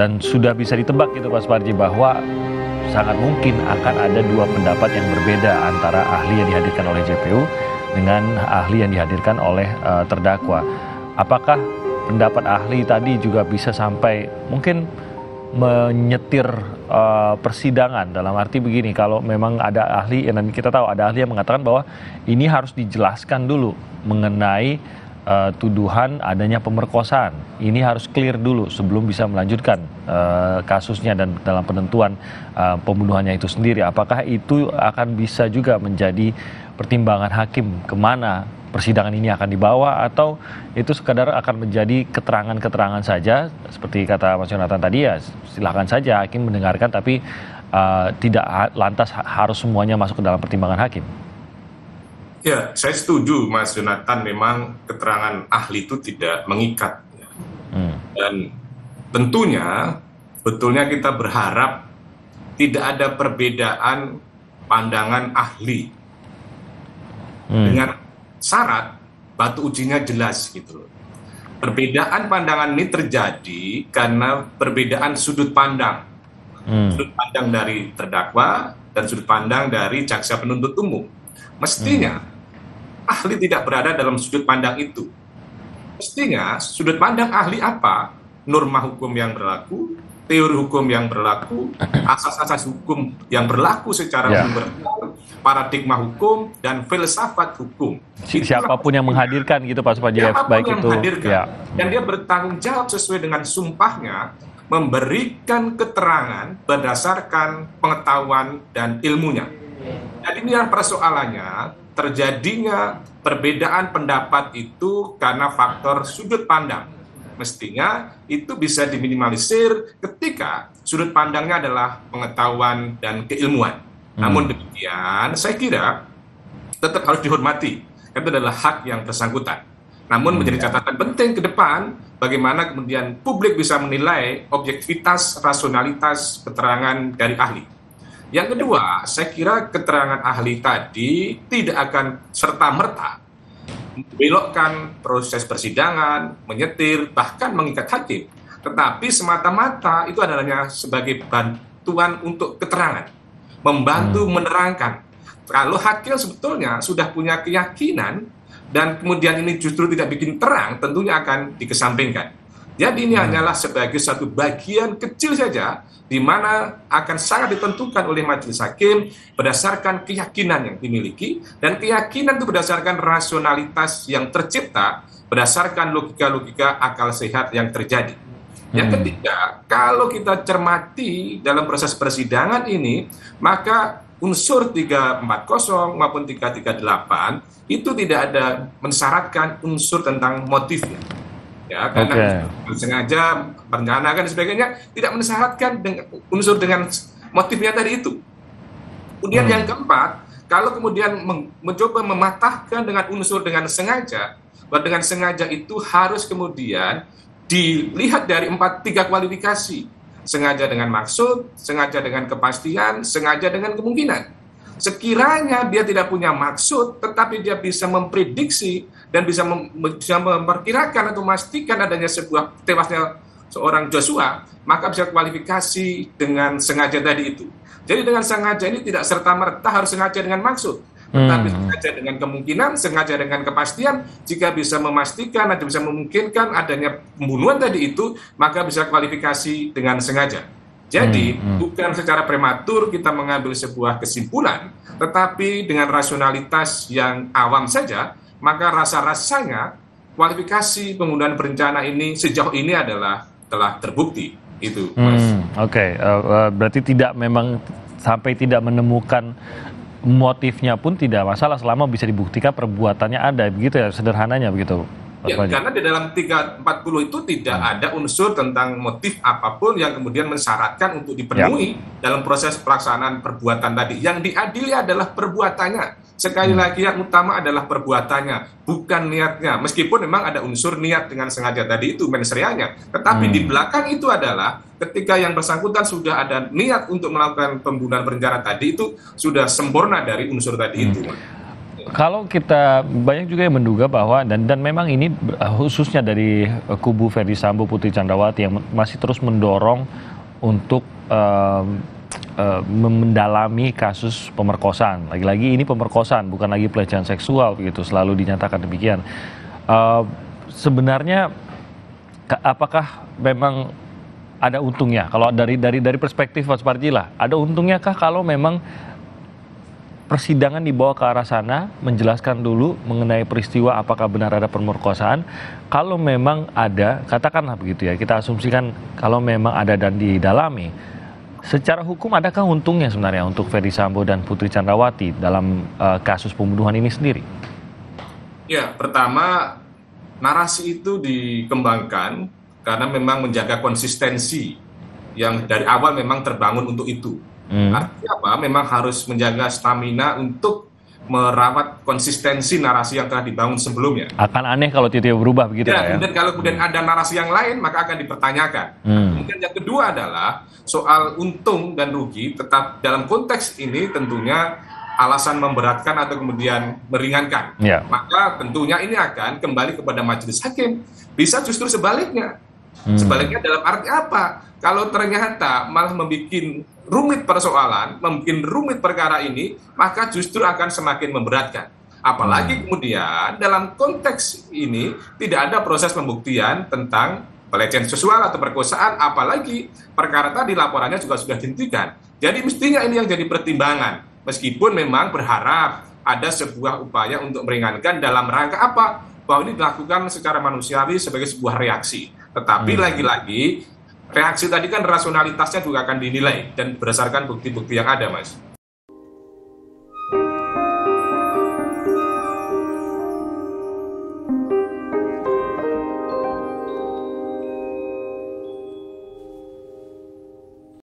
Dan sudah bisa ditebak gitu Pak Suparji bahwa sangat mungkin akan ada dua pendapat yang berbeda antara ahli yang dihadirkan oleh JPU dengan ahli yang dihadirkan oleh terdakwa. Apakah pendapat ahli tadi juga bisa sampai mungkin menyetir persidangan, dalam arti begini, kalau memang ada ahli, dan kita tahu ada ahli yang mengatakan bahwa ini harus dijelaskan dulu mengenai tuduhan adanya pemerkosaan. Ini harus clear dulu sebelum bisa melanjutkan kasusnya dan dalam penentuan pembunuhannya itu sendiri. Apakah itu akan bisa juga menjadi pertimbangan hakim kemana persidangan ini akan dibawa, atau itu sekadar akan menjadi keterangan-keterangan saja seperti kata Mas Yonatan tadi, ya silahkan saja hakim mendengarkan, tapi tidak lantas harus semuanya masuk ke dalam pertimbangan hakim. Ya, saya setuju Mas Yonatan, memang keterangan ahli itu tidak mengikat. Dan tentunya, betulnya kita berharap tidak ada perbedaan pandangan ahli. Dengan syarat batu ujinya jelas gitu. Perbedaan pandangan ini terjadi karena perbedaan sudut pandang. Sudut pandang dari terdakwa dan sudut pandang dari jaksa penuntut umum. Mestinya ahli tidak berada dalam sudut pandang itu. Mestinya sudut pandang ahli apa? Norma hukum yang berlaku, teori hukum yang berlaku, asas-asas hukum yang berlaku secara universal, paradigma hukum, dan filsafat hukum. Siapapun yang menghadirkan gitu Pak Suparji, baik itu. Ya. Dan dia bertanggung jawab sesuai dengan sumpahnya, memberikan keterangan berdasarkan pengetahuan dan ilmunya. Jadi ini yang persoalannya, terjadinya perbedaan pendapat itu karena faktor sudut pandang. Mestinya itu bisa diminimalisir ketika sudut pandangnya adalah pengetahuan dan keilmuan. Namun demikian, saya kira tetap harus dihormati. Itu adalah hak yang bersangkutan. Namun menjadi catatan penting ke depan, bagaimana kemudian publik bisa menilai objektivitas, rasionalitas keterangan dari ahli. Yang kedua, saya kira keterangan ahli tadi tidak akan serta-merta membelokkan proses persidangan, menyetir, bahkan mengikat hakim. Tetapi semata-mata itu adalah sebagai bantuan untuk keterangan, membantu menerangkan. Kalau hakim sebetulnya sudah punya keyakinan dan kemudian ini justru tidak bikin terang, tentunya akan dikesampingkan. Jadi ini hanyalah sebagai satu bagian kecil saja di mana akan sangat ditentukan oleh majelis hakim berdasarkan keyakinan yang dimiliki, dan keyakinan itu berdasarkan rasionalitas yang tercipta berdasarkan logika-logika akal sehat yang terjadi. Yang ketiga, kalau kita cermati dalam proses persidangan ini, maka unsur 340 maupun 338 itu tidak ada mensyaratkan unsur tentang motifnya. Ya, karena sengaja, berencana dan sebagainya tidak mensyaratkan unsur dengan motifnya tadi itu. Kemudian yang keempat, kalau kemudian mencoba mematahkan dengan unsur dengan sengaja, bahwa dengan sengaja itu harus kemudian dilihat dari 3 kualifikasi. Sengaja dengan maksud, sengaja dengan kepastian, sengaja dengan kemungkinan. Sekiranya dia tidak punya maksud, tetapi dia bisa memprediksi dan bisa memperkirakan atau memastikan adanya sebuah tewasnya seorang Joshua, maka bisa kualifikasi dengan sengaja tadi itu. Jadi dengan sengaja ini tidak serta-merta harus sengaja dengan maksud, tetapi sengaja dengan kemungkinan, sengaja dengan kepastian. Jika bisa memastikan atau bisa memungkinkan adanya pembunuhan tadi itu, maka bisa kualifikasi dengan sengaja. Jadi bukan secara prematur kita mengambil sebuah kesimpulan, tetapi dengan rasionalitas yang awam saja, maka rasa-rasanya kualifikasi pembunuhan berencana ini sejauh ini adalah telah terbukti. Itu, Mas. Berarti memang sampai tidak menemukan motifnya pun tidak masalah selama bisa dibuktikan perbuatannya ada, begitu ya, sederhananya begitu. Ya, karena di dalam 340 itu tidak ada unsur tentang motif apapun yang kemudian mensyaratkan untuk dipenuhi dalam proses pelaksanaan perbuatan tadi. Yang diadili adalah perbuatannya. Sekali lagi yang utama adalah perbuatannya, bukan niatnya. Meskipun memang ada unsur niat dengan sengaja tadi itu mens reanya. Tetapi di belakang itu adalah ketika yang bersangkutan sudah ada niat untuk melakukan pembunuhan berencana tadi, itu sudah sempurna dari unsur tadi itu. Kalau kita banyak juga yang menduga bahwa dan memang ini khususnya dari kubu Ferdy Sambo Putri Candrawati yang masih terus mendorong untuk mendalami kasus pemerkosaan. Lagi-lagi ini pemerkosaan, bukan lagi pelecehan seksual begitu, selalu dinyatakan demikian. Sebenarnya apakah memang ada untungnya? Kalau dari perspektif Mas Parji lah, ada untungnya kah kalau memang persidangan dibawa ke arah sana, menjelaskan dulu mengenai peristiwa apakah benar ada pemerkosaan. Kalau memang ada, katakanlah begitu ya, kita asumsikan kalau memang ada dan didalami, secara hukum adakah untungnya sebenarnya untuk Ferdy Sambo dan Putri Candrawati dalam kasus pembunuhan ini sendiri? Ya, pertama narasi itu dikembangkan karena memang menjaga konsistensi yang dari awal memang terbangun untuk itu. Artinya apa? Memang harus menjaga stamina untuk merawat konsistensi narasi yang telah dibangun sebelumnya. Akan aneh kalau tiba-tiba berubah begitu ya. Kemudian kalau kemudian ada narasi yang lain, maka akan dipertanyakan. Kemudian yang kedua adalah soal untung dan rugi, tetap dalam konteks ini tentunya alasan memberatkan atau kemudian meringankan. Maka tentunya ini akan kembali kepada majelis hakim. Bisa justru sebaliknya. Sebaliknya dalam arti apa? Kalau ternyata malah membuat rumit persoalan, membuat rumit perkara ini, maka justru akan semakin memberatkan. Apalagi kemudian dalam konteks ini tidak ada proses pembuktian tentang pelecehan seksual atau perkosaan, apalagi perkara tadi laporannya juga sudah dihentikan. Jadi mestinya ini yang jadi pertimbangan, meskipun memang berharap ada sebuah upaya untuk meringankan dalam rangka apa? Bahwa ini dilakukan secara manusiawi sebagai sebuah reaksi. Tetapi lagi-lagi reaksi tadi kan rasionalitasnya juga akan dinilai dan berdasarkan bukti-bukti yang ada, Mas.